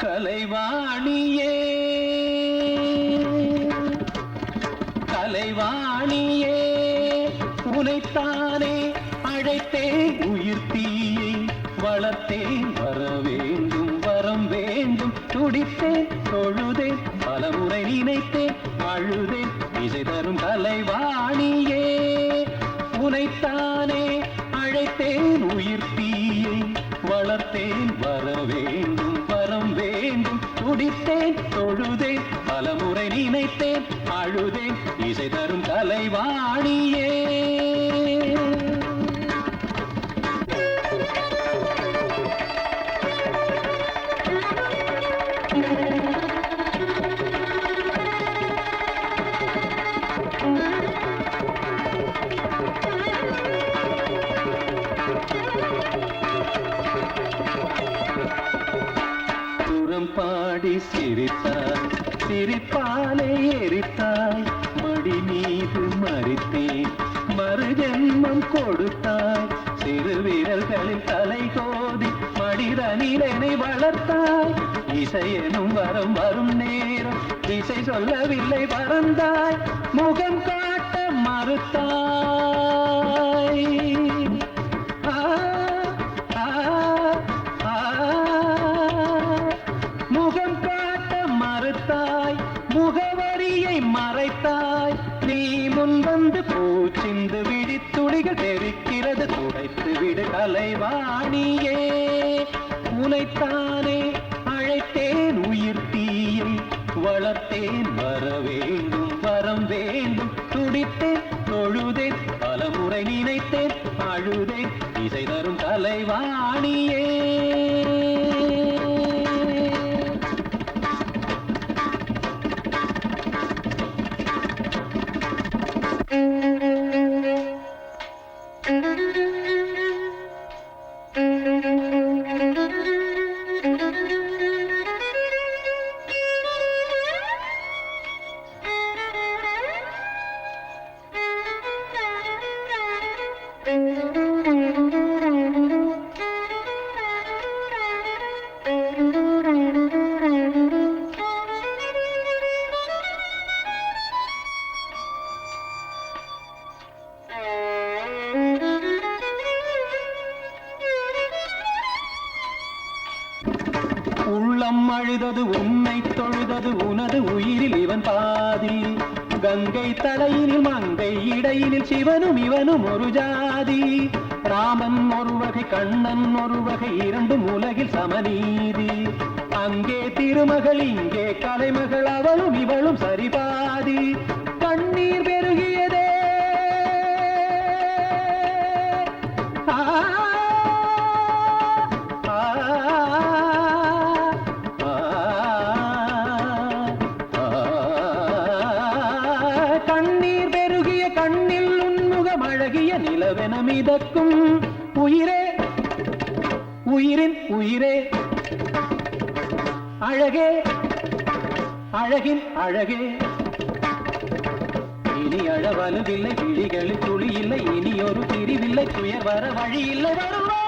கலைவாணியே கலைவாணியே உனைத்தானே அழைத்தேன் உயிர் தீயை வளர்த்தேன் வர வேண்டும் வரம் வேண்டும் துடித்தேன் தொழுதேன் பலமுறை நினைத்தேன் அழுதேன் இசை தரும் கலைவாணியே உனைத்தானே அழைத்தேன் உயிர் தீயை வளர்த்தேன் வர வேண்டும் வரம் வேண்டும் துடித்தேன் தொழுதேன் பலமுறை நினைத்தேன் அழுதேன் இசை தரும் கலைவாணியே பாடி சிரித்தாய் சிரிப்பாலே எரித்தாய் மடி மீது மறித்தேன் மறுஜென்மம் கொடுத்தாய் சிறு வீரர்களில் தலை கோதி மனிதனிலனை வளர்த்தாய் இசையெனும் வரம் வரும் நேரம் இசை சொல்லவில்லை பறந்தாய் முகம் காட்ட மறுத்தாய் முகவரியை மறைத்தாய் நீ முன் வந்து பூச்சிந்து விடி துளிகள் தெரிக்கிறது துடைத்து விடு கலைவாணியே உனைத்தானே அழைத்தேன் உயிர் தீயை வளர்த்தேன் வர வேண்டும் வரம் வேண்டும் துடித்தேன் தொழுதேன் பலமுறை நினைத்தேன் அழுதேன் இசை தரும் கலைவாணியே உள்ளம் அழுதது உன்னை தொழுதது உனது உயிரில் இவன் பாதி கங்கை தலையினில் மங்கை இடையினில் சிவனும் இவனும் ஒரு ஜாதி ராமன் ஒரு வகை கண்ணன் ஒரு வகை இரண்டும் உலகில் சமநீதி அங்கே திருமகள் இங்கே கலைமகள் அவளும் இவளும் சரிபாதி கண்ணீர் பெருகியதே கண்ணீர் பெருகிய கண்ணில் உன்முகம் அழகிய நிலவென மிதக்கும் உயிரே உயிரின் உயிரே அழகே அழகின் அழகே இனி அழவலுவில்லை விழிகளில் துளி இல்லை இனி ஒரு பிரிவில்லை துயர் வர வழி இல்லை வருவா